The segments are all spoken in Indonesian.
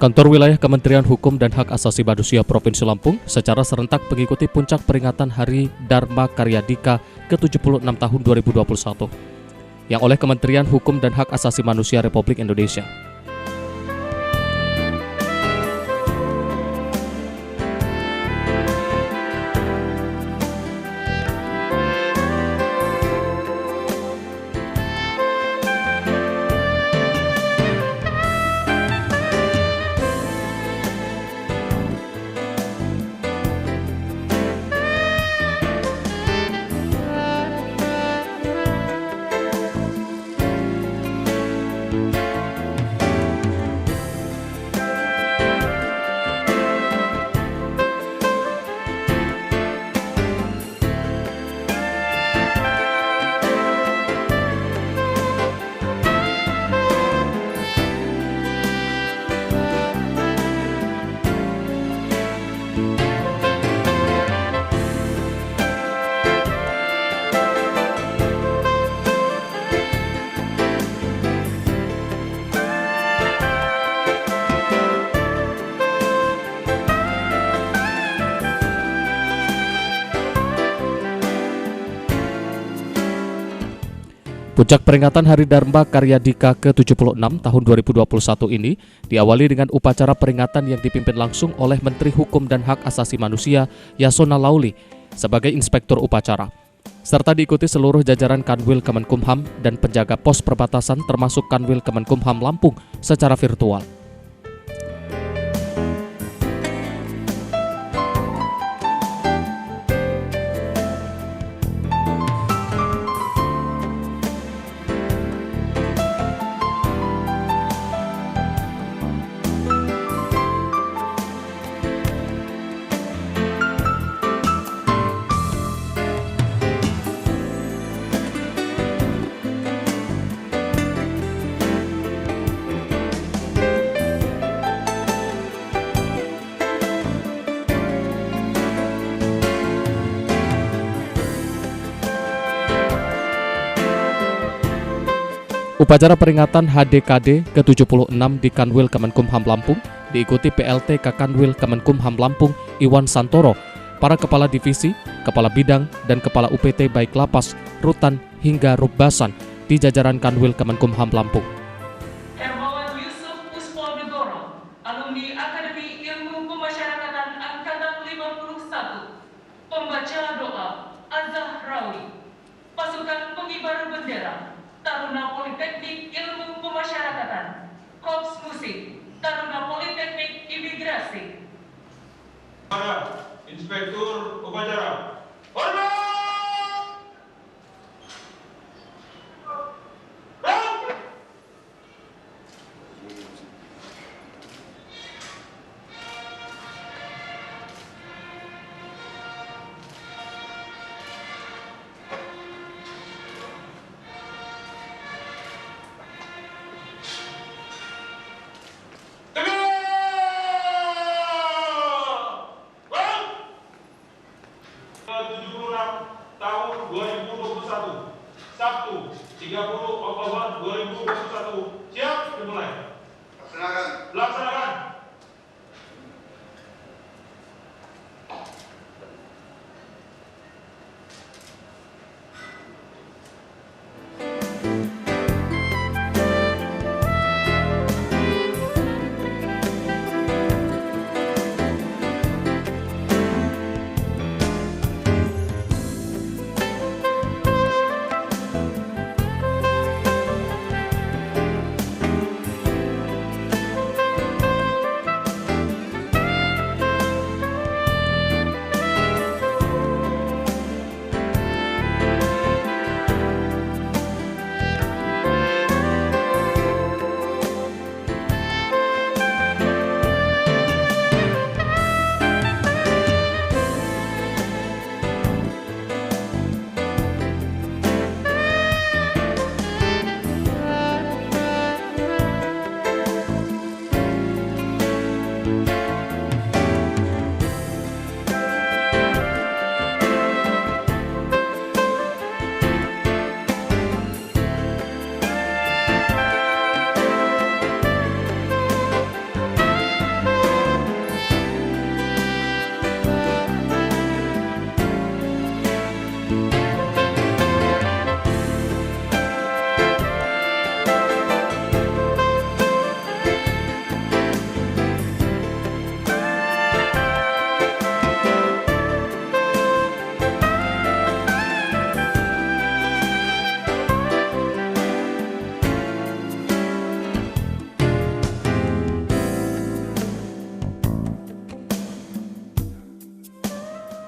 Kantor Wilayah Kementerian Hukum dan Hak Asasi Manusia Provinsi Lampung secara serentak mengikuti puncak peringatan Hari Dharma Karyadika ke-76 tahun 2021 yang oleh Kementerian Hukum dan Hak Asasi Manusia Republik Indonesia. Puncak peringatan Hari Dharma Karyadika ke-76 tahun 2021 ini diawali dengan upacara peringatan yang dipimpin langsung oleh Menteri Hukum dan Hak Asasi Manusia Yasona Lauli sebagai inspektur upacara, serta diikuti seluruh jajaran Kanwil Kemenkumham dan penjaga pos perbatasan termasuk Kanwil Kemenkumham Lampung secara virtual. Upacara peringatan HDKD ke-76 di Kanwil Kemenkumham Lampung diikuti PLT Kakanwil Kemenkumham Lampung Iwan Santoro, para kepala divisi, kepala bidang, dan kepala UPT baik lapas, rutan, hingga rubbasan di jajaran Kanwil Kemenkumham Lampung. Hermawan Yusuf Puspondegoro, alumni Akademi Ilmu Pemasyarakatan Angkatan 51, pembaca doa Az-Zahrawi, pasukan pengibar bendera, Taruna Politeknik Ilmu Pemasyarakatan, Korps Musik, Taruna Politeknik Imigrasi. Para Inspektur Upacara, hormat! Tahun 2021, Sabtu 30 Oktober 2021, siap dimulai. Laksanakan.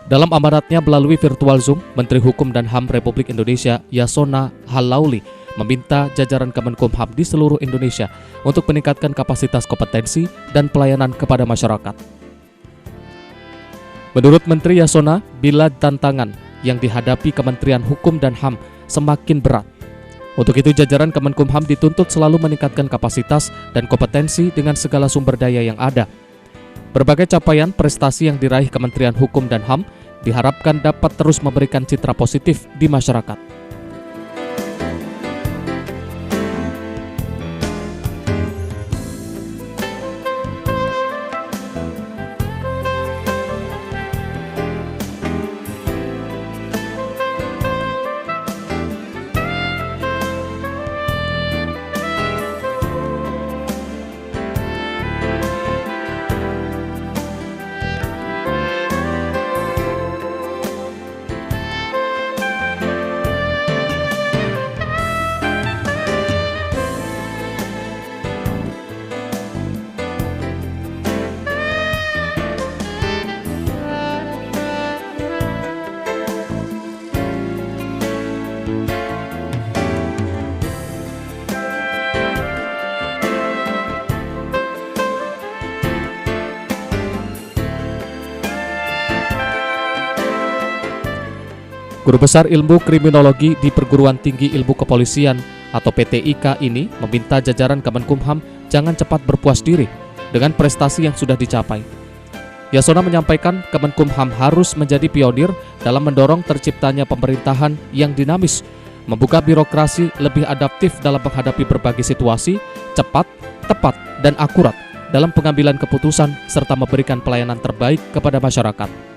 Dalam amanatnya melalui virtual Zoom, Menteri Hukum dan HAM Republik Indonesia Yasona Laoly meminta jajaran Kemenkumham di seluruh Indonesia untuk meningkatkan kapasitas kompetensi dan pelayanan kepada masyarakat. Menurut Menteri Yasona, bila tantangan yang dihadapi Kementerian Hukum dan HAM semakin berat. Untuk itu jajaran Kemenkumham dituntut selalu meningkatkan kapasitas dan kompetensi dengan segala sumber daya yang ada. Berbagai capaian prestasi yang diraih Kementerian Hukum dan HAM diharapkan dapat terus memberikan citra positif di masyarakat. Guru Besar Ilmu Kriminologi di Perguruan Tinggi Ilmu Kepolisian atau PTIK ini meminta jajaran Kemenkumham jangan cepat berpuas diri dengan prestasi yang sudah dicapai. Yasona menyampaikan Kemenkumham harus menjadi pionir dalam mendorong terciptanya pemerintahan yang dinamis, membuka birokrasi lebih adaptif dalam menghadapi berbagai situasi, cepat, tepat, dan akurat dalam pengambilan keputusan serta memberikan pelayanan terbaik kepada masyarakat.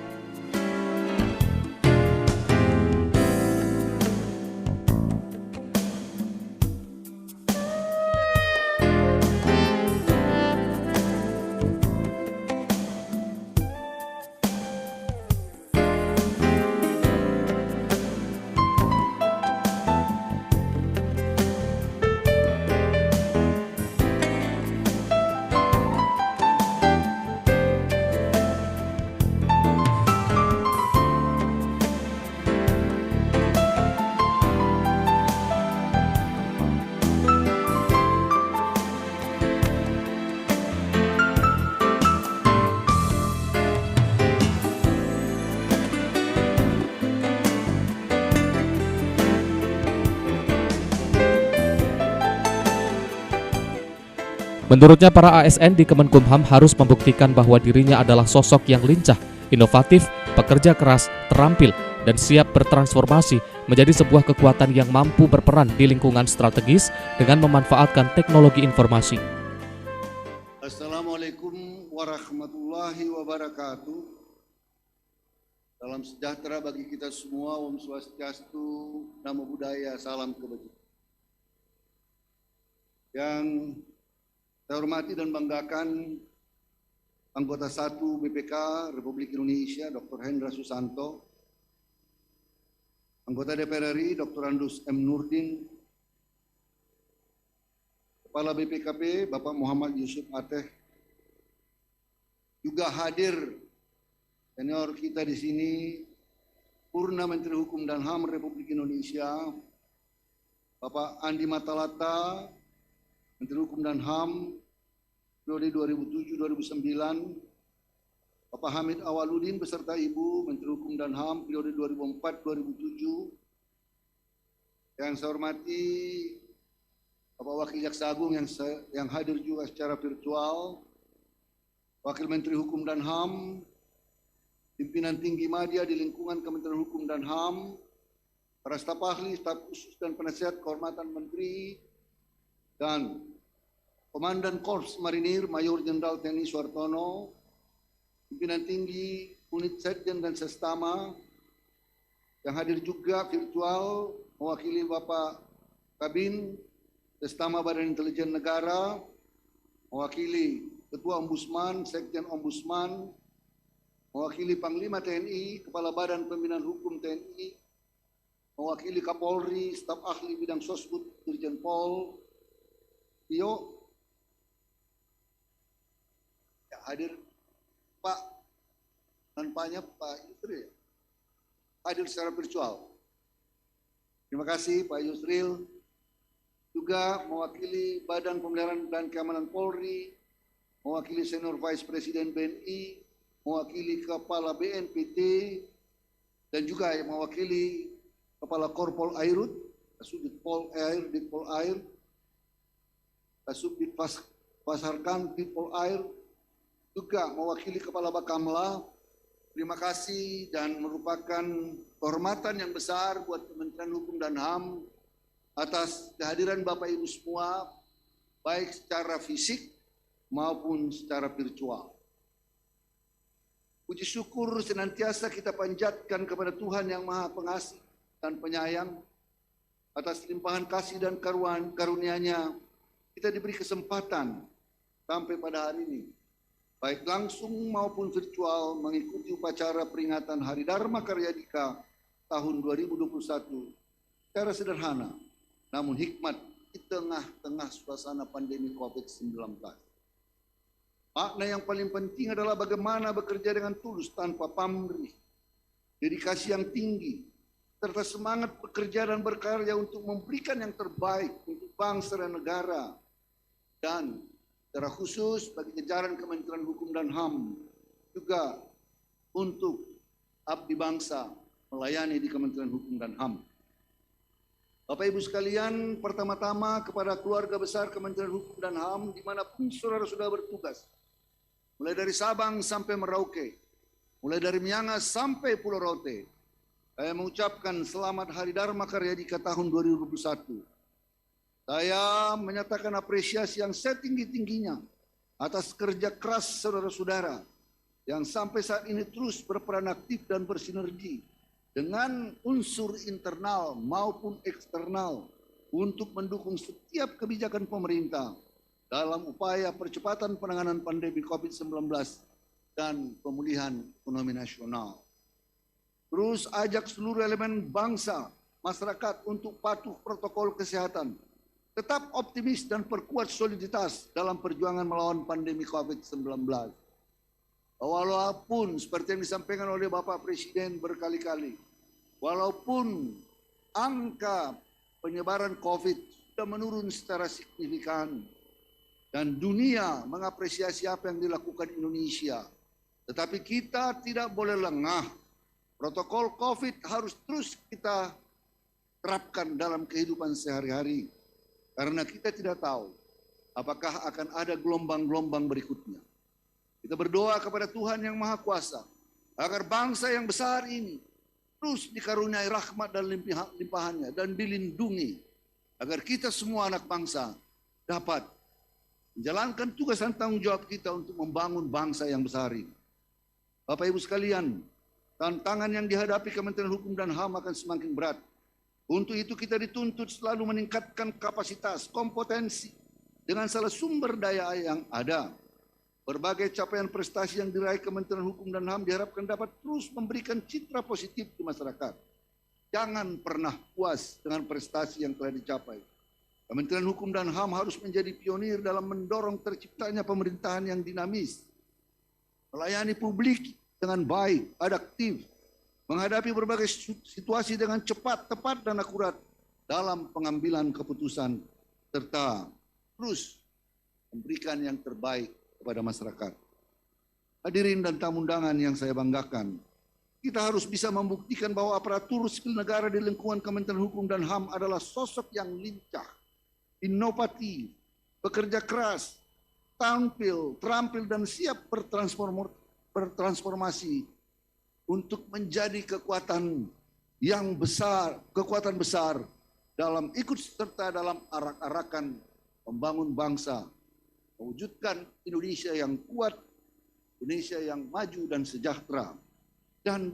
Menurutnya, para ASN di Kemenkumham harus membuktikan bahwa dirinya adalah sosok yang lincah, inovatif, pekerja keras, terampil, dan siap bertransformasi menjadi sebuah kekuatan yang mampu berperan di lingkungan strategis dengan memanfaatkan teknologi informasi. Assalamualaikum warahmatullahi wabarakatuh. Salam sejahtera bagi kita semua. Om Swastiastu, Namo Buddhaya, salam kebajikan. Yang saya hormati dan banggakan anggota 1 BPK Republik Indonesia Dr. Hendra Susanto, anggota DPR RI Dr. Andus M. Nurdin, Kepala BPKP Bapak Muhammad Yusuf Ateh, juga hadir senior kita di sini, Purna Menteri Hukum dan HAM Republik Indonesia, Bapak Andi Matalata, Menteri Hukum dan HAM periode 2007-2009, Bapak Hamid Awaludin beserta Ibu Menteri Hukum dan HAM periode 2004-2007. Yang saya hormati Bapak Wakil Jaksa Agung yang hadir juga secara virtual, Wakil Menteri Hukum dan HAM, pimpinan tinggi media di lingkungan Kementerian Hukum dan HAM, para staf ahli, staf khusus dan penasihat kehormatan Menteri, dan Komandan Korps Marinir Mayor Jenderal TNI Suartono, pimpinan tinggi unit Setjen dan Sestama, yang hadir juga virtual mewakili Bapak Kabin Sestama Badan Intelijen Negara, mewakili Ketua Ombudsman, Sekjen Ombudsman, mewakili Panglima TNI, Kepala Badan Pembinaan Hukum TNI, mewakili Kapolri, staf ahli bidang Sosbud Dirjen Pol, Tio, ya, hadir Pak, tanpanya Pak Yusri, hadir secara virtual. Terima kasih Pak Yusril, juga mewakili Badan Pemeliharaan dan Keamanan Polri, mewakili Senior Vice Presiden BNI, mewakili Kepala BNPT, dan juga yang mewakili Kepala Korpol Airut, Kasubdit Pol Air, Ditpol Air, Kasubdit Pasarkan, Ditpol Air, juga mewakili Kepala Bakamla. Terima kasih dan merupakan kehormatan yang besar buat Kementerian Hukum dan HAM atas kehadiran Bapak Ibu semua, baik secara fisik maupun secara virtual. Puji syukur senantiasa kita panjatkan kepada Tuhan yang Maha Pengasih dan Penyayang atas limpahan kasih dan karunia-Nya. Kita diberi kesempatan sampai pada hari ini, baik langsung maupun virtual, mengikuti upacara peringatan Hari Dharma Karya Dika tahun 2021 secara sederhana, namun hikmat di tengah-tengah suasana pandemi COVID-19. Makna yang paling penting adalah bagaimana bekerja dengan tulus tanpa pamrih, dedikasi yang tinggi, serta semangat bekerja dan berkarya untuk memberikan yang terbaik untuk bangsa dan negara, dan secara khusus bagi jajaran Kementerian Hukum dan HAM juga untuk abdi bangsa melayani di Kementerian Hukum dan HAM. Bapak Ibu sekalian, pertama-tama kepada keluarga besar Kementerian Hukum dan HAM dimanapun saudara-saudara bertugas, mulai dari Sabang sampai Merauke, mulai dari Miangas sampai Pulau Rote, saya mengucapkan selamat Hari Dharma Karya Dika tahun 2021. Saya menyatakan apresiasi yang setinggi-tingginya atas kerja keras saudara-saudara yang sampai saat ini terus berperan aktif dan bersinergi dengan unsur internal maupun eksternal untuk mendukung setiap kebijakan pemerintah dalam upaya percepatan penanganan pandemi COVID-19 dan pemulihan ekonomi nasional. Terus ajak seluruh elemen bangsa, masyarakat untuk patuh protokol kesehatan, tetap optimis dan perkuat soliditas dalam perjuangan melawan pandemi COVID-19. Walaupun seperti yang disampaikan oleh Bapak Presiden berkali-kali, walaupun angka penyebaran COVID sudah menurun secara signifikan dan dunia mengapresiasi apa yang dilakukan Indonesia, tetapi kita tidak boleh lengah. Protokol COVID harus terus kita terapkan dalam kehidupan sehari-hari. Karena kita tidak tahu apakah akan ada gelombang-gelombang berikutnya. Kita berdoa kepada Tuhan yang Maha Kuasa agar bangsa yang besar ini terus dikaruniai rahmat dan limpahannya dan dilindungi, agar kita semua anak bangsa dapat menjalankan tugas dan tanggung jawab kita untuk membangun bangsa yang besar ini. Bapak Ibu sekalian, tantangan yang dihadapi Kementerian Hukum dan HAM akan semakin berat. Untuk itu kita dituntut selalu meningkatkan kapasitas, kompetensi dengan salah sumber daya yang ada. Berbagai capaian prestasi yang diraih Kementerian Hukum dan HAM diharapkan dapat terus memberikan citra positif di masyarakat. Jangan pernah puas dengan prestasi yang telah dicapai. Kementerian Hukum dan HAM harus menjadi pionir dalam mendorong terciptanya pemerintahan yang dinamis, melayani publik dengan baik, adaptif, menghadapi berbagai situasi dengan cepat, tepat, dan akurat dalam pengambilan keputusan, serta terus memberikan yang terbaik kepada masyarakat. Hadirin dan tamu undangan yang saya banggakan, kita harus bisa membuktikan bahwa aparatur sipil negara di lingkungan Kementerian Hukum dan HAM adalah sosok yang lincah, inovatif, bekerja keras, terampil dan siap bertransformasi untuk menjadi kekuatan besar dalam ikut serta dalam arak-arakan membangun bangsa, mewujudkan Indonesia yang kuat, Indonesia yang maju dan sejahtera. Dan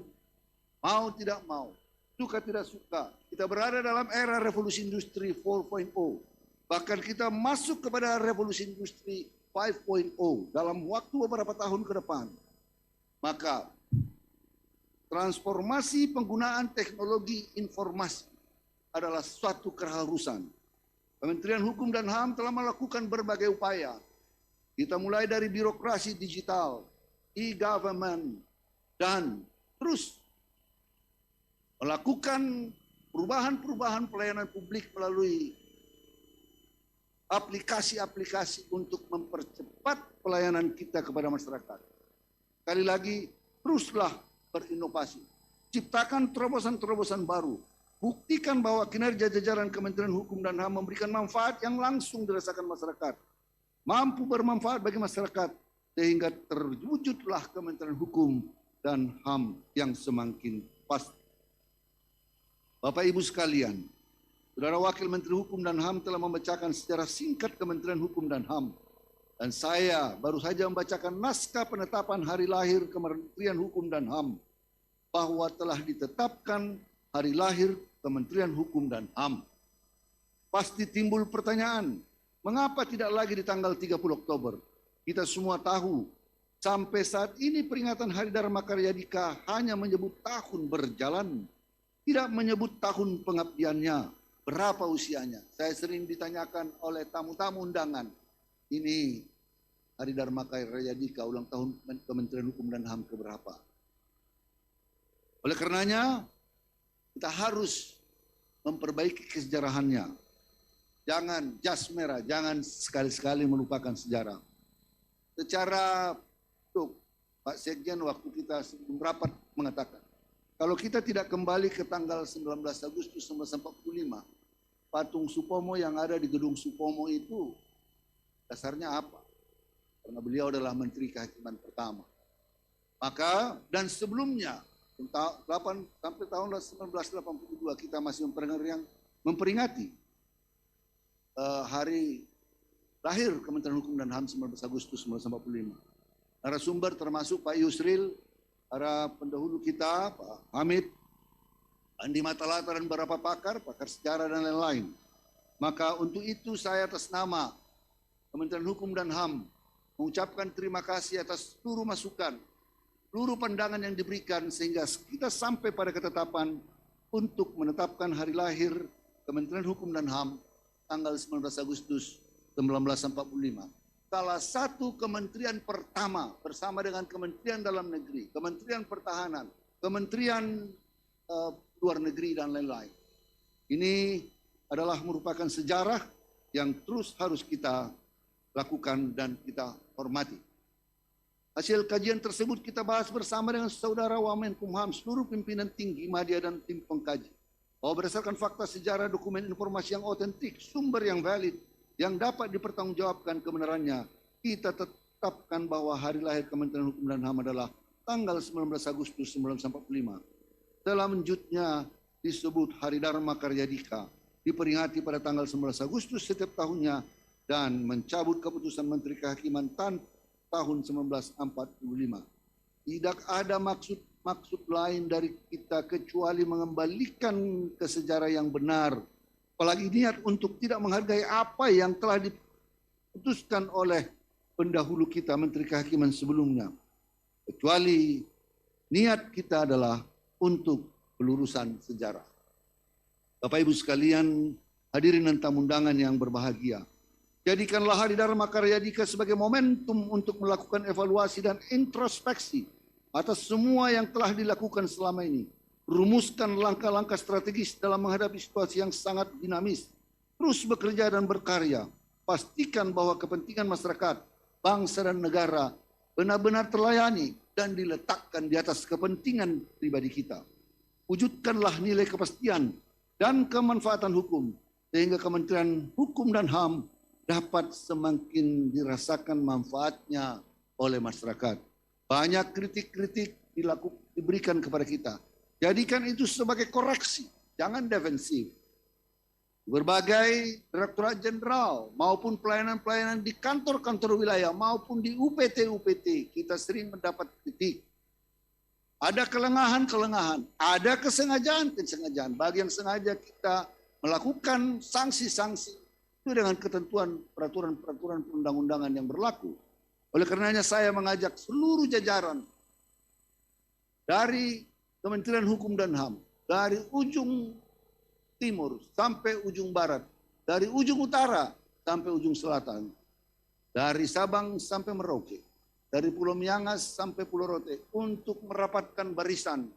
mau tidak mau, suka tidak suka, kita berada dalam era revolusi industri 4.0. Bahkan kita masuk kepada revolusi industri 5.0 dalam waktu beberapa tahun ke depan. Maka transformasi penggunaan teknologi informasi adalah suatu keharusan. Kementerian Hukum dan HAM telah melakukan berbagai upaya. Kita mulai dari birokrasi digital, e-government, dan terus melakukan perubahan-perubahan pelayanan publik melalui aplikasi-aplikasi untuk mempercepat pelayanan kita kepada masyarakat. Sekali lagi, teruslah berinovasi. Ciptakan terobosan-terobosan baru. Buktikan bahwa kinerja jajaran Kementerian Hukum dan HAM memberikan manfaat yang langsung dirasakan masyarakat. Mampu bermanfaat bagi masyarakat, sehingga terwujudlah Kementerian Hukum dan HAM yang semakin pasti. Bapak Ibu sekalian, Saudara Wakil Menteri Hukum dan HAM telah membacakan secara singkat Kementerian Hukum dan HAM. Dan saya baru saja membacakan naskah penetapan hari lahir Kementerian Hukum dan HAM, bahwa telah ditetapkan hari lahir Kementerian Hukum dan HAM. Pasti timbul pertanyaan, mengapa tidak lagi di tanggal 30 Oktober? Kita semua tahu, sampai saat ini peringatan Hari Dharma Karya Dika hanya menyebut tahun berjalan, tidak menyebut tahun pengabdiannya, berapa usianya. Saya sering ditanyakan oleh tamu-tamu undangan, ini Hari Dharma Karya Dika ulang tahun Kementerian Hukum dan HAM keberapa? Oleh karenanya, kita harus memperbaiki kesejarahannya. Jangan jas merah, jangan sekali-sekali melupakan sejarah. Secara Pak Sekjen waktu kita sebelum rapat mengatakan, kalau kita tidak kembali ke tanggal 19 Agustus 1945, patung Supomo yang ada di gedung Supomo itu dasarnya apa? Karena beliau adalah Menteri Kehakiman pertama. Maka dan sebelumnya 8 sampai tahun 1982 kita masih memperingati hari lahir Kementerian Hukum dan HAM 19 Agustus 1945. Narasumber termasuk Pak Yusril, para pendahulu kita, Pak Hamid, Andi Matalata dan beberapa pakar sejarah dan lain-lain. Maka untuk itu saya atas nama Kementerian Hukum dan HAM mengucapkan terima kasih atas seluruh masukan, seluruh pandangan yang diberikan sehingga kita sampai pada ketetapan untuk menetapkan hari lahir Kementerian Hukum dan HAM tanggal 19 Agustus 1945. Salah satu kementerian pertama bersama dengan Kementerian Dalam Negeri, Kementerian Pertahanan, Kementerian Luar Negeri dan lain-lain. Ini adalah merupakan sejarah yang terus harus kita lakukan dan kita hormati. Hasil kajian tersebut kita bahas bersama dengan Saudara Wamenkumham, seluruh pimpinan tinggi media dan tim pengkaji. Bahwa berdasarkan fakta sejarah, dokumen informasi yang otentik, sumber yang valid, yang dapat dipertanggungjawabkan kebenarannya, kita tetapkan bahwa hari lahir Kementerian Hukum dan HAM adalah tanggal 19 Agustus 1945. Selanjutnya disebut Hari Dharma Karya Dika, diperingati pada tanggal 19 Agustus setiap tahunnya dan mencabut keputusan Menteri Kehakiman tahun 1945. Tidak ada maksud lain dari kita kecuali mengembalikan ke sejarah yang benar. Apalagi niat untuk tidak menghargai apa yang telah diputuskan oleh pendahulu kita, Menteri Kehakiman sebelumnya. Kecuali niat kita adalah untuk pelurusan sejarah. Bapak Ibu sekalian, hadirin dan tamu undangan yang berbahagia. Jadikanlah Hari Dharma Karya Dika sebagai momentum untuk melakukan evaluasi dan introspeksi atas semua yang telah dilakukan selama ini. Rumuskan langkah-langkah strategis dalam menghadapi situasi yang sangat dinamis. Terus bekerja dan berkarya. Pastikan bahwa kepentingan masyarakat, bangsa dan negara benar-benar terlayani dan diletakkan di atas kepentingan pribadi kita. Wujudkanlah nilai kepastian dan kemanfaatan hukum sehingga Kementerian Hukum dan HAM dapat semakin dirasakan manfaatnya oleh masyarakat. Banyak kritik-kritik diberikan kepada kita. Jadikan itu sebagai koreksi, jangan defensif. Berbagai Direktorat Jenderal maupun pelayanan-pelayanan di kantor-kantor wilayah maupun di UPT-UPT kita sering mendapat kritik. Ada kelengahan-kelengahan, ada kesengajaan-kesengajaan. Bagi yang sengaja kita melakukan sanksi-sanksi itu dengan ketentuan peraturan-peraturan perundang-undangan yang berlaku. Oleh karenanya saya mengajak seluruh jajaran dari Kementerian Hukum dan HAM, dari ujung timur sampai ujung barat, dari ujung utara sampai ujung selatan, dari Sabang sampai Merauke, dari Pulau Miangas sampai Pulau Rote, untuk merapatkan barisan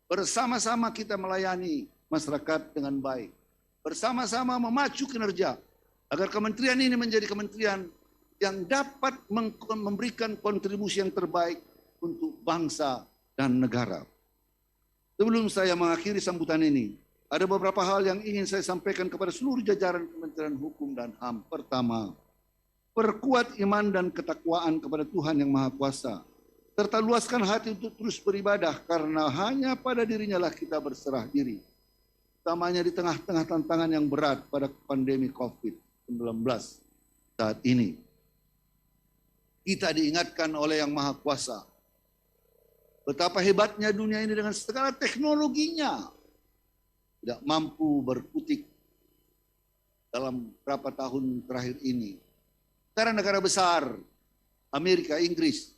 Bersama-sama kita melayani masyarakat dengan baik. Bersama-sama memacu kinerja agar kementerian ini menjadi kementerian yang dapat memberikan kontribusi yang terbaik untuk bangsa dan negara. Sebelum saya mengakhiri sambutan ini, ada beberapa hal yang ingin saya sampaikan kepada seluruh jajaran Kementerian Hukum dan HAM. Pertama, perkuat iman dan ketakwaan kepada Tuhan Yang Maha Kuasa, serta luaskan hati untuk terus beribadah, karena hanya pada dirinya lah kita berserah diri. Utamanya di tengah-tengah tantangan yang berat pada pandemi COVID-19 saat ini. Kita diingatkan oleh Yang Maha Kuasa betapa hebatnya dunia ini dengan segala teknologinya tidak mampu berkutik dalam beberapa tahun terakhir ini. Negara-negara besar, Amerika, Inggris,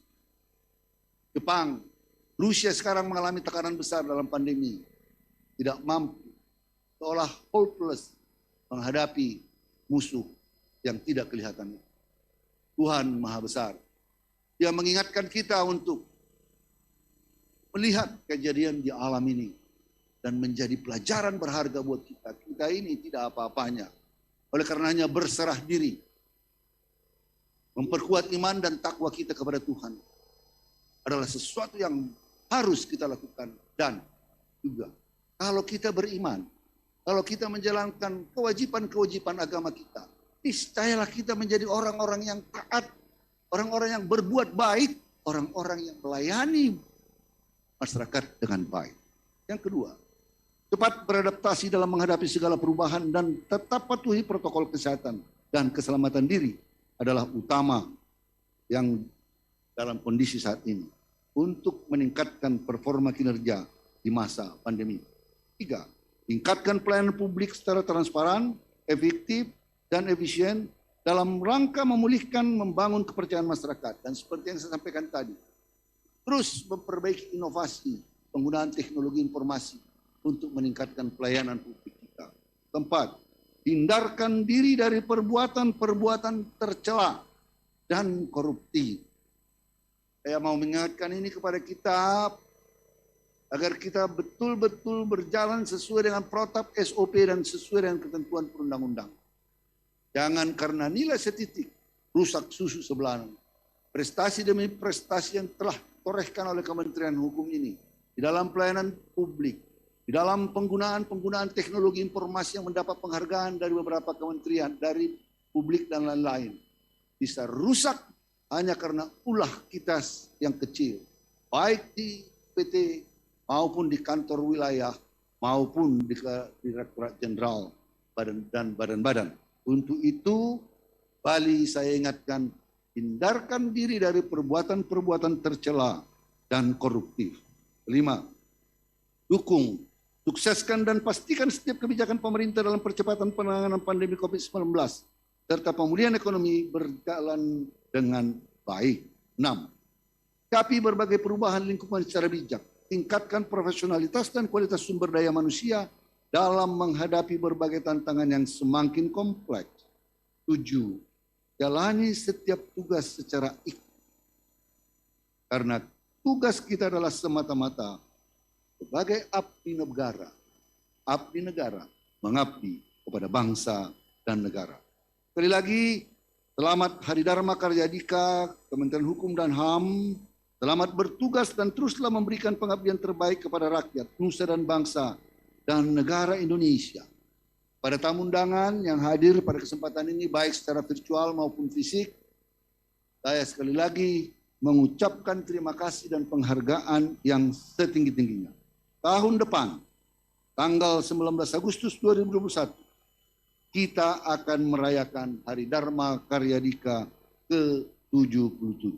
Jepang, Rusia sekarang mengalami tekanan besar dalam pandemi. Tidak mampu, seolah hopeless menghadapi musuh yang tidak kelihatan. Tuhan Maha Besar. Dia mengingatkan kita untuk melihat kejadian di alam ini dan menjadi pelajaran berharga buat kita. Kita ini tidak apa-apanya. Oleh karenanya berserah diri, memperkuat iman dan takwa kita kepada Tuhan adalah sesuatu yang harus kita lakukan. Dan juga kalau kita beriman, kalau kita menjalankan kewajiban-kewajiban agama kita, niscayalah kita menjadi orang-orang yang taat, orang-orang yang berbuat baik, orang-orang yang melayani masyarakat dengan baik. Yang kedua, cepat beradaptasi dalam menghadapi segala perubahan dan tetap patuhi protokol kesehatan dan keselamatan diri adalah utama yang dalam kondisi saat ini untuk meningkatkan performa kinerja di masa pandemi. Tiga, tingkatkan pelayanan publik secara transparan, efektif, dan efisien dalam rangka memulihkan, membangun kepercayaan masyarakat. Dan seperti yang saya sampaikan tadi, terus memperbaiki inovasi, penggunaan teknologi informasi untuk meningkatkan pelayanan publik kita. Keempat, hindarkan diri dari perbuatan-perbuatan tercela dan korupsi. Saya mau mengingatkan ini kepada kita agar kita betul-betul berjalan sesuai dengan protap SOP dan sesuai dengan ketentuan perundang-undang. Jangan karena nilai setitik rusak susu sebelah. Prestasi demi prestasi yang telah torehkan oleh Kementerian Hukum ini di dalam pelayanan publik, di dalam penggunaan teknologi informasi yang mendapat penghargaan dari beberapa kementerian, dari publik dan lain-lain, bisa rusak hanya karena ulah kita yang kecil, baik di PT maupun di kantor wilayah maupun di Direktorat Jenderal dan badan-badan. Untuk itu, Bali saya ingatkan, hindarkan diri dari perbuatan-perbuatan tercela dan koruptif. Kelima, dukung, sukseskan dan pastikan setiap kebijakan pemerintah dalam percepatan penanganan pandemi COVID-19 serta pemulihan ekonomi berjalan dengan baik. 6. Sikapi berbagai perubahan lingkungan secara bijak, tingkatkan profesionalitas dan kualitas sumber daya manusia dalam menghadapi berbagai tantangan yang semakin kompleks. 7. Jalani setiap tugas secara ikhlas. Karena tugas kita adalah semata-mata sebagai abdi negara, mengabdi kepada bangsa dan negara. Sekali lagi, selamat Hari Dharma Karya Dika, Kementerian Hukum dan HAM. Selamat bertugas dan teruslah memberikan pengabdian terbaik kepada rakyat, nusa dan bangsa, dan negara Indonesia. Pada tamu undangan yang hadir pada kesempatan ini, baik secara virtual maupun fisik, saya sekali lagi mengucapkan terima kasih dan penghargaan yang setinggi-tingginya. Tahun depan, tanggal 19 Agustus 2021, kita akan merayakan Hari Dharma Karya Dika ke-77.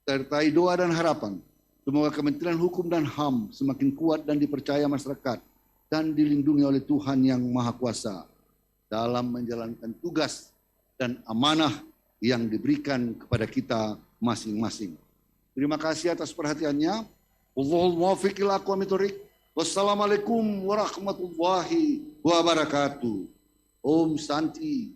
Sertai doa dan harapan, semoga Kementerian Hukum dan HAM semakin kuat dan dipercaya masyarakat dan dilindungi oleh Tuhan Yang Maha Kuasa dalam menjalankan tugas dan amanah yang diberikan kepada kita masing-masing. Terima kasih atas perhatiannya. Wallahul muwaffiq ila aqwamit thoriq. Wassalamualaikum warahmatullahi wabarakatuh. Om Santi.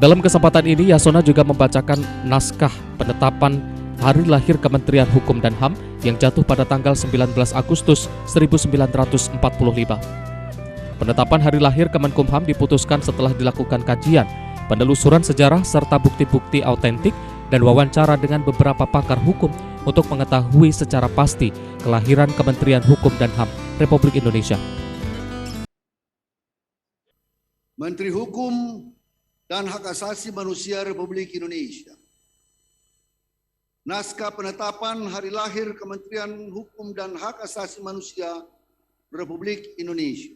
Dalam kesempatan ini, Yasona juga membacakan naskah penetapan hari lahir Kementerian Hukum dan HAM yang jatuh pada tanggal 19 Agustus 1945. Penetapan hari lahir Kemenkumham diputuskan setelah dilakukan kajian, penelusuran sejarah serta bukti-bukti autentik dan wawancara dengan beberapa pakar hukum untuk mengetahui secara pasti kelahiran Kementerian Hukum dan HAM Republik Indonesia. Menteri Hukum dan Hak Asasi Manusia Republik Indonesia. Naskah penetapan hari lahir Kementerian Hukum dan Hak Asasi Manusia Republik Indonesia.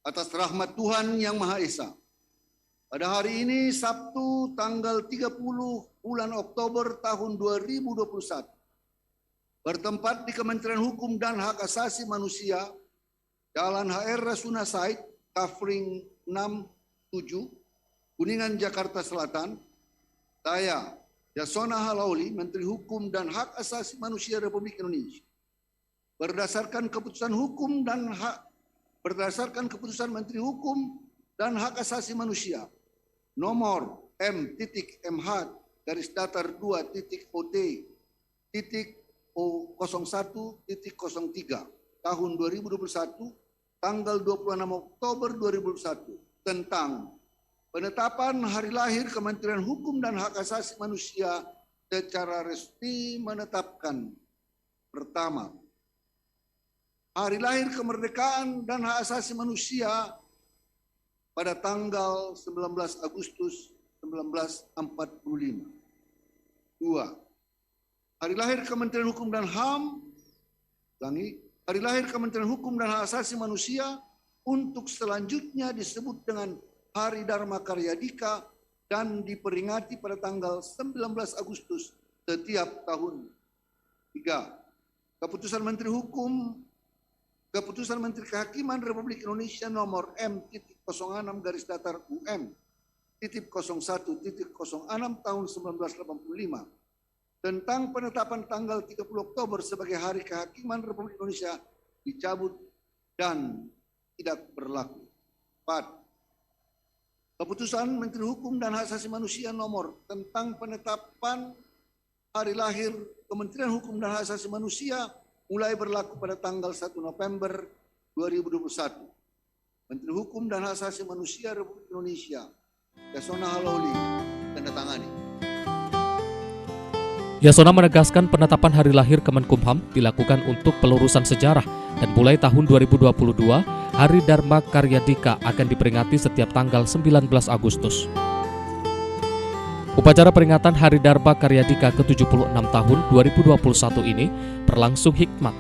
Atas rahmat Tuhan Yang Maha Esa, pada hari ini Sabtu tanggal 30 bulan Oktober tahun 2021, bertempat di Kementerian Hukum dan Hak Asasi Manusia, Jalan HR Rasuna Said, Kafring 67, Kuningan, Jakarta Selatan, saya, Yasona Halauli, Menteri Hukum dan Hak Asasi Manusia Republik Indonesia, berdasarkan keputusan Menteri Hukum dan Hak Asasi Manusia nomor M.MT.MH/OT.01.03 tahun 2021 tanggal 26 Oktober 2021 tentang penetapan hari lahir Kementerian Hukum dan Hak Asasi Manusia secara resmi menetapkan: pertama, hari lahir kemerdekaan dan hak asasi manusia pada tanggal 19 Agustus 1945. Dua, hari lahir Kementerian Hukum dan HAM, hari lahir Kementerian Hukum dan Hak Asasi Manusia untuk selanjutnya disebut dengan Hari Dharma Karya Dika dan diperingati pada tanggal 19 Agustus setiap tahun. 3. Keputusan Menteri Kehakiman Republik Indonesia nomor M.06-UM.01.06 tahun 1985 tentang penetapan tanggal 30 Oktober sebagai Hari Kehakiman Republik Indonesia dicabut dan tidak berlaku. 4. Keputusan Menteri Hukum dan Hak Asasi Manusia nomor tentang penetapan hari lahir Kementerian Hukum dan Hak Asasi Manusia mulai berlaku pada tanggal 1 November 2021. Menteri Hukum dan Hak Asasi Manusia Republik Indonesia, Yasona Halauli, tanda tangani. Yasona menegaskan penetapan hari lahir Kemenkumham dilakukan untuk pelurusan sejarah dan mulai tahun 2022, Hari Dharma Karya Dika akan diperingati setiap tanggal 19 Agustus. Upacara peringatan Hari Dharma Karya Dika ke-76 tahun 2021 ini berlangsung hikmat.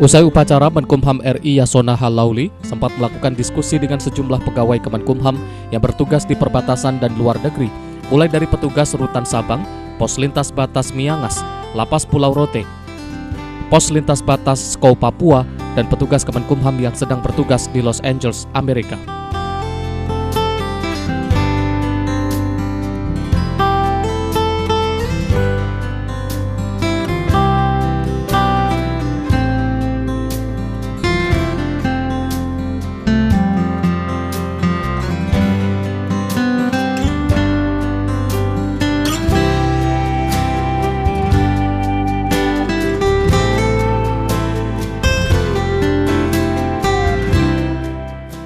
Usai upacara, Menkumham RI Yasona Halauli sempat melakukan diskusi dengan sejumlah pegawai Kemenkumham yang bertugas di perbatasan dan luar negeri, mulai dari petugas Rutan Sabang, Pos Lintas Batas Miangas, Lapas Pulau Rote, Pos Lintas Batas Skou Papua, dan petugas Kemenkumham yang sedang bertugas di Los Angeles, Amerika.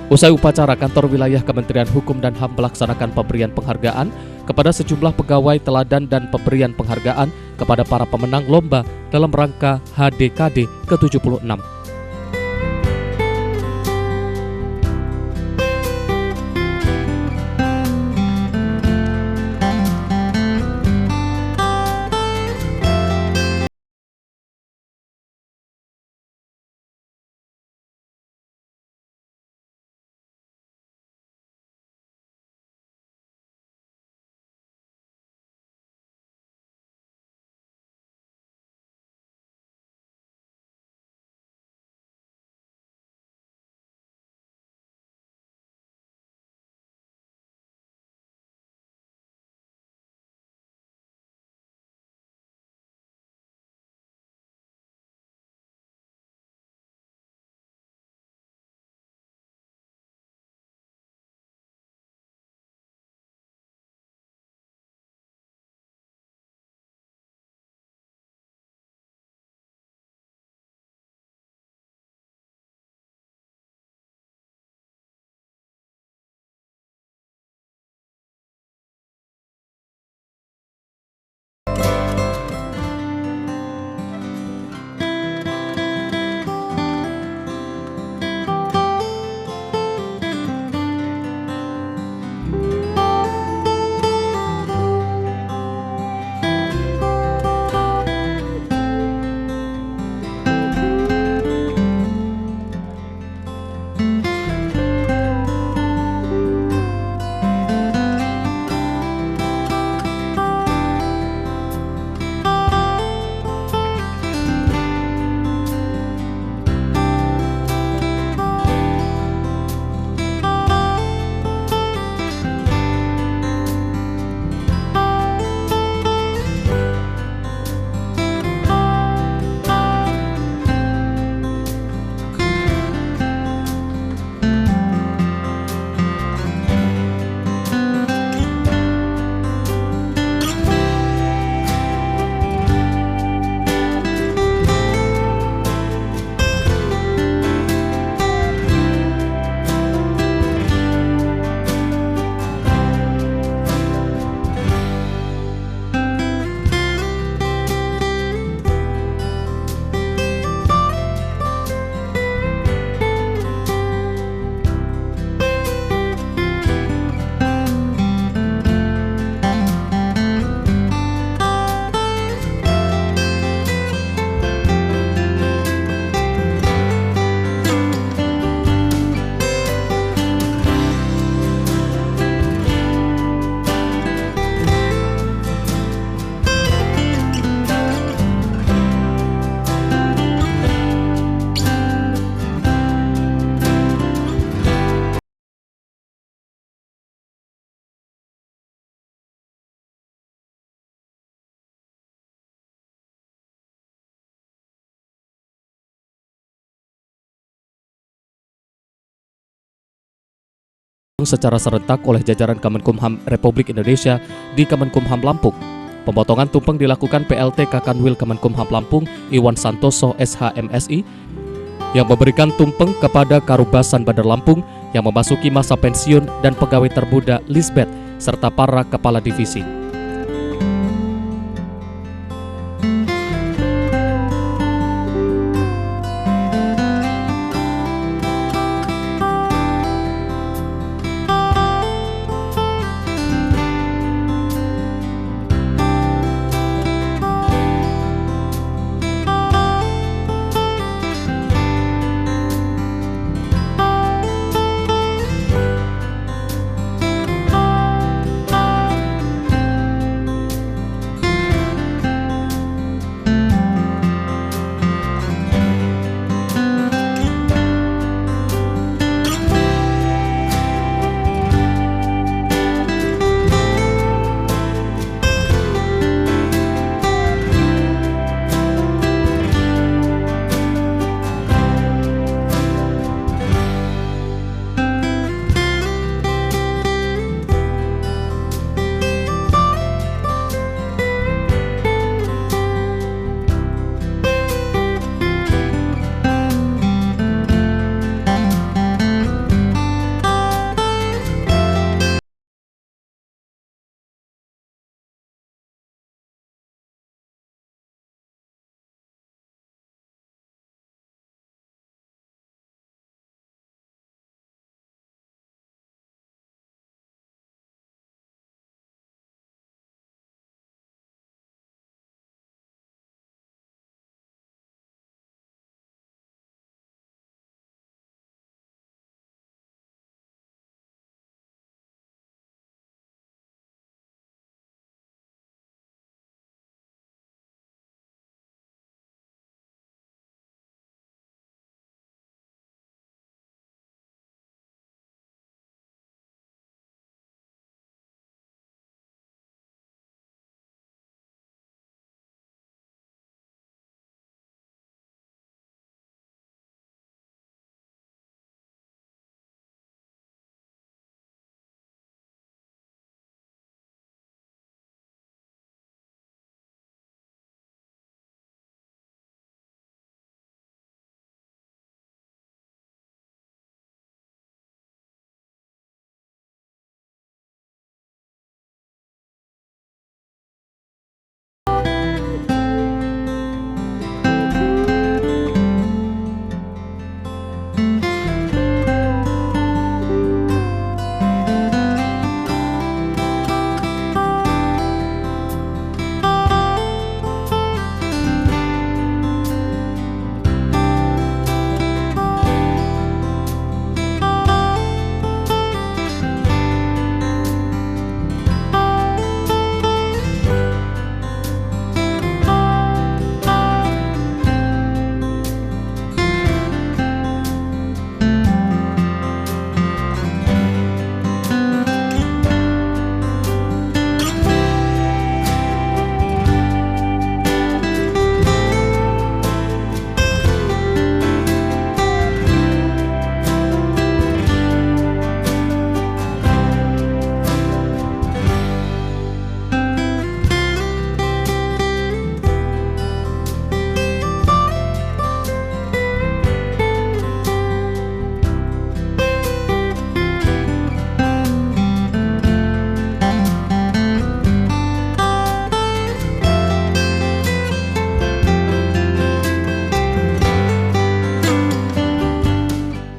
Usai upacara, kantor wilayah Kementerian Hukum dan HAM melaksanakan pemberian penghargaan kepada sejumlah pegawai teladan dan pemberian penghargaan kepada para pemenang lomba dalam rangka HDKD ke-76. secara serentak oleh jajaran Kemenkumham Republik Indonesia di Kemenkumham Lampung. Pemotongan tumpeng dilakukan PLT Kakanwil Kemenkumham Lampung Iwan Santoso SH.MSI yang memberikan tumpeng kepada Karubasan Bandar Lampung yang memasuki masa pensiun dan pegawai termuda Lisbeth serta para kepala divisi.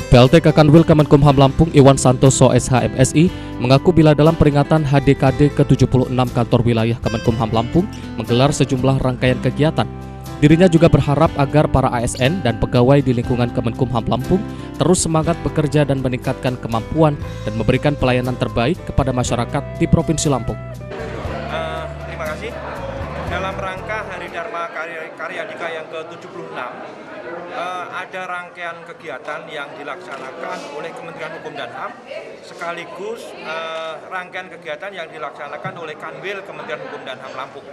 PLT Kakanwil Kemenkumham Lampung Iwan Santoso SH.MSI mengaku bila dalam peringatan HDKD ke-76 kantor wilayah Kemenkumham Lampung menggelar sejumlah rangkaian kegiatan. Dirinya juga berharap agar para ASN dan pegawai di lingkungan Kemenkumham Lampung terus semangat bekerja dan meningkatkan kemampuan dan memberikan pelayanan terbaik kepada masyarakat di Provinsi Lampung. Terima kasih. Dalam rangka Hari Dharma Karyadika yang ke-76, ada rangkaian kegiatan yang dilaksanakan oleh Kementerian Hukum dan HAM, sekaligus rangkaian kegiatan yang dilaksanakan oleh Kanwil Kementerian Hukum dan HAM Lampung.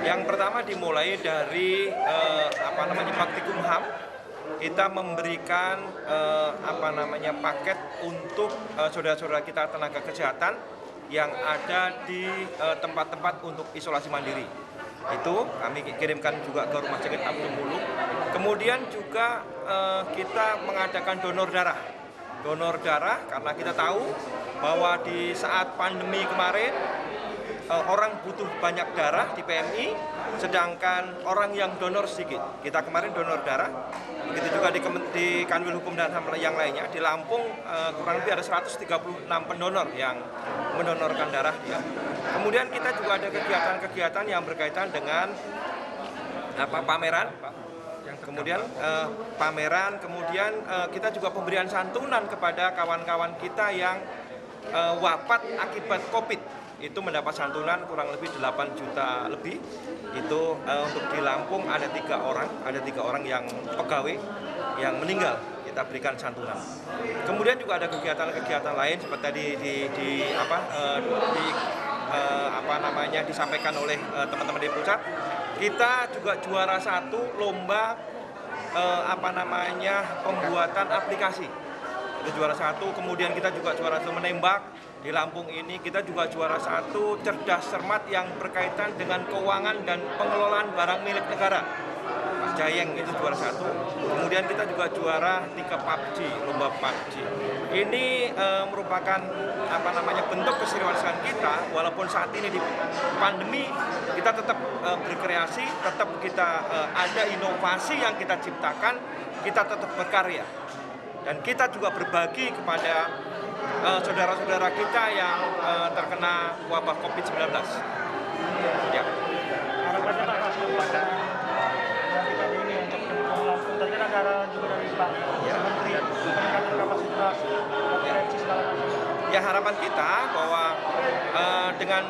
Yang pertama dimulai dari Baktikum HAM kita memberikan paket untuk saudara-saudara kita tenaga kesehatan yang ada di tempat-tempat untuk isolasi mandiri. Itu kami kirimkan juga ke Rumah Sakit Abdul Muluk. Kemudian juga kita mengadakan donor darah. Donor darah karena kita tahu bahwa di saat pandemi kemarin orang butuh banyak darah di PMI, sedangkan orang yang donor sedikit. Kita kemarin donor darah, begitu juga di Kanwil Hukum dan HAM yang lainnya. Di Lampung kurang lebih ada 136 pendonor yang mendonorkan darah. Ya. Kemudian kita juga ada kegiatan-kegiatan yang berkaitan dengan pameran. Kemudian pameran, kemudian kita juga pemberian santunan kepada kawan-kawan kita yang wafat akibat COVID. Itu mendapat santunan kurang lebih 8 juta lebih. Itu untuk di Lampung ada 3 orang yang pegawai yang meninggal, kita berikan santunan. Kemudian juga ada kegiatan-kegiatan lain seperti tadi disampaikan oleh teman-teman di pusat. Kita juga juara 1 lomba pembuatan aplikasi. Itu juara 1, kemudian kita juga juara 1 menembak. Di Lampung ini kita juga juara 1 cerdas cermat yang berkaitan dengan keuangan dan pengelolaan barang milik negara. Mas Jayeng itu juara 1. Kemudian kita juga juara 3 PUBG, lomba PUBG. Ini merupakan bentuk keseriusan kita, walaupun saat ini di pandemi kita tetap berkreasi, tetap kita ada inovasi yang kita ciptakan, kita tetap berkarya. Dan kita juga berbagi kepada saudara-saudara kita yang terkena wabah COVID-19. Ya. Harapannya Pak kepada dari ini untuk mendukung Lampung. Tadi kan ada juga dari Pak Menteri peningkatan kapasitas operasi segala macam. Ya, harapan kita bahwa dengan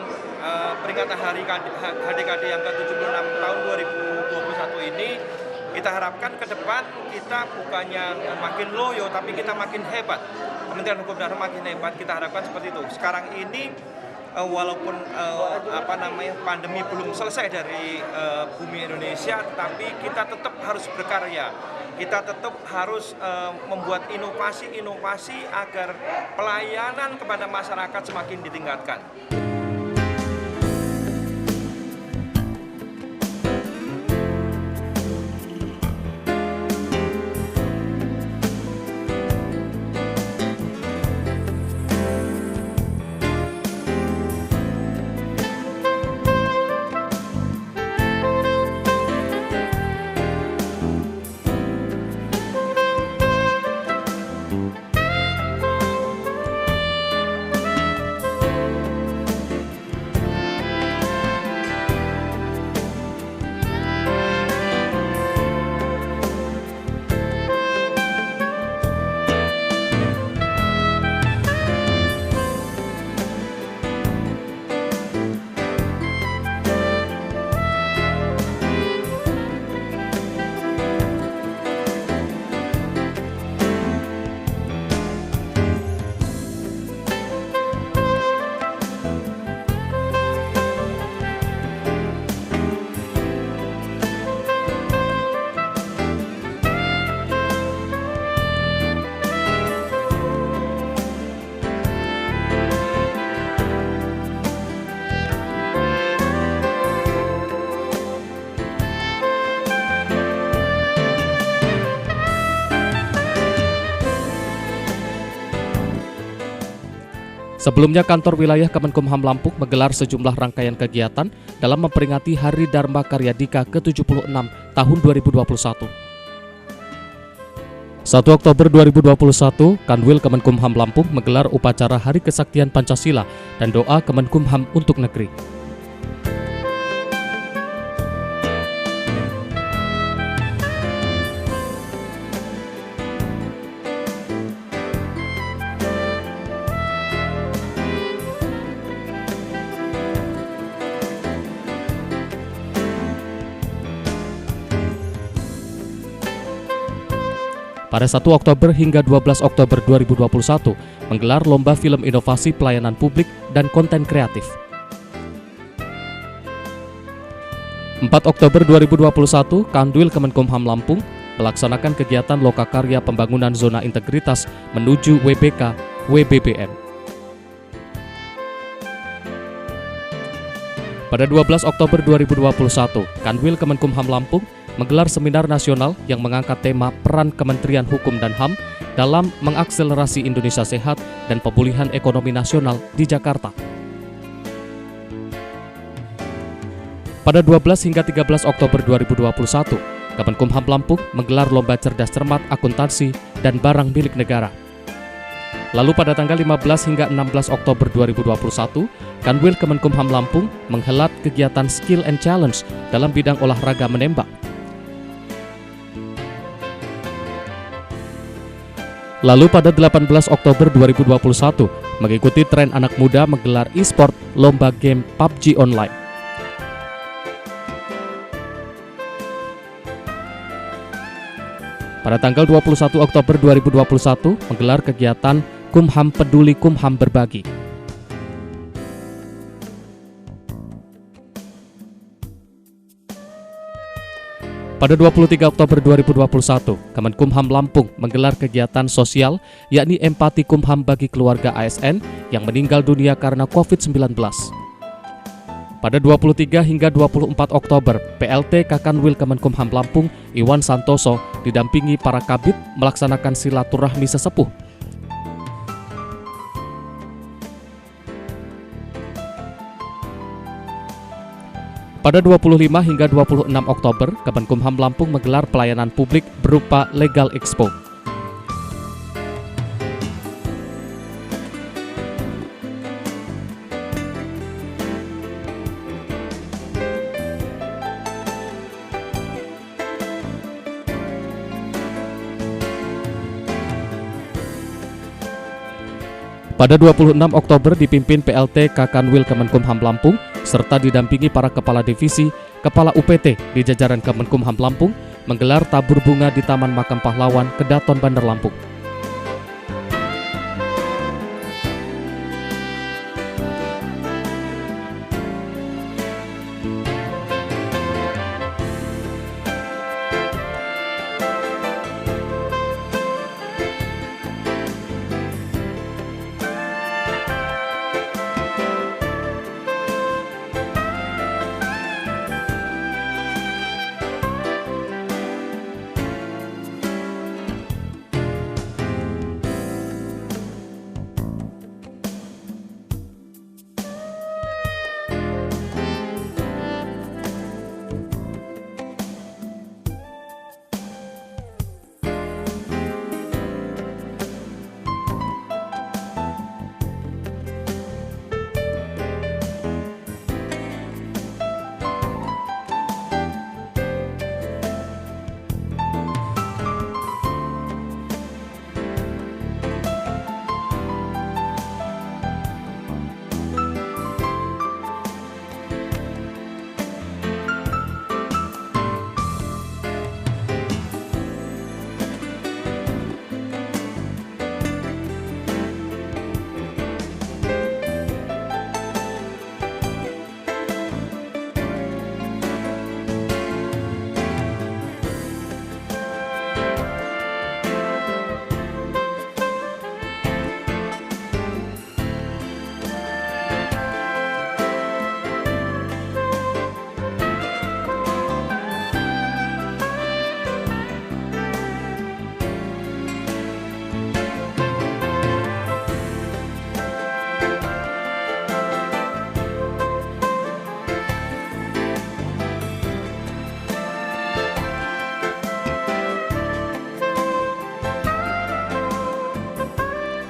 peringatan hari HDKD yang ke-76 tahun 2021 ini, kita harapkan ke depan kita bukannya makin loyo, tapi kita makin hebat. Kementerian Hukum dan HAM makin hebat, kita harapkan seperti itu. Sekarang ini walaupun pandemi belum selesai dari bumi Indonesia, tapi kita tetap harus berkarya. Kita tetap harus membuat inovasi-inovasi agar pelayanan kepada masyarakat semakin ditingkatkan. Sebelumnya, kantor wilayah Kemenkumham Lampung menggelar sejumlah rangkaian kegiatan dalam memperingati Hari Dharma Karya Dika ke-76 tahun 2021. 1 Oktober 2021, Kanwil Kemenkumham Lampung menggelar upacara Hari Kesaktian Pancasila dan doa Kemenkumham untuk negeri. Pada 1 Oktober hingga 12 Oktober 2021, menggelar Lomba Film Inovasi Pelayanan Publik dan Konten Kreatif. 4 Oktober 2021, Kanwil Kemenkumham Lampung melaksanakan kegiatan lokakarya pembangunan zona integritas menuju WBK WBBM. Pada 12 Oktober 2021, Kanwil Kemenkumham Lampung menggelar seminar nasional yang mengangkat tema peran Kementerian Hukum dan HAM dalam mengakselerasi Indonesia sehat dan pemulihan ekonomi nasional di Jakarta. Pada 12 hingga 13 Oktober 2021, Kemenkumham Lampung menggelar lomba cerdas cermat akuntansi dan barang milik negara. Lalu pada tanggal 15 hingga 16 Oktober 2021, Kanwil Kemenkumham Lampung menghelat kegiatan Skill and Challenge dalam bidang olahraga menembak. Lalu pada 18 Oktober 2021, mengikuti tren anak muda menggelar e-sport lomba game PUBG Online. Pada tanggal 21 Oktober 2021, menggelar kegiatan Kumham Peduli Kumham Berbagi. Pada 23 Oktober 2021, Kemenkumham Lampung menggelar kegiatan sosial yakni Empati Kumham bagi keluarga ASN yang meninggal dunia karena COVID-19. Pada 23 hingga 24 Oktober, PLT Kakanwil Kemenkumham Lampung, Iwan Santoso, didampingi para kabid melaksanakan silaturahmi sesepuh. Pada 25 hingga 26 Oktober, Kemenkumham Lampung menggelar pelayanan publik berupa Legal Expo. Pada 26 Oktober dipimpin PLT Kakanwil Kemenkumham Lampung serta didampingi para kepala divisi, kepala UPT di jajaran Kemenkumham Lampung menggelar tabur bunga di Taman Makam Pahlawan, Kedaton, Bandar Lampung.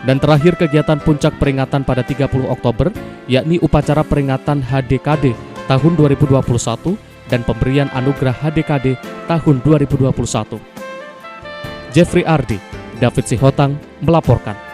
Dan terakhir kegiatan puncak peringatan pada 30 Oktober, yakni upacara peringatan HDKD tahun 2021 dan pemberian anugerah HDKD tahun 2021. Jeffrey Ardi, David Sihotang melaporkan.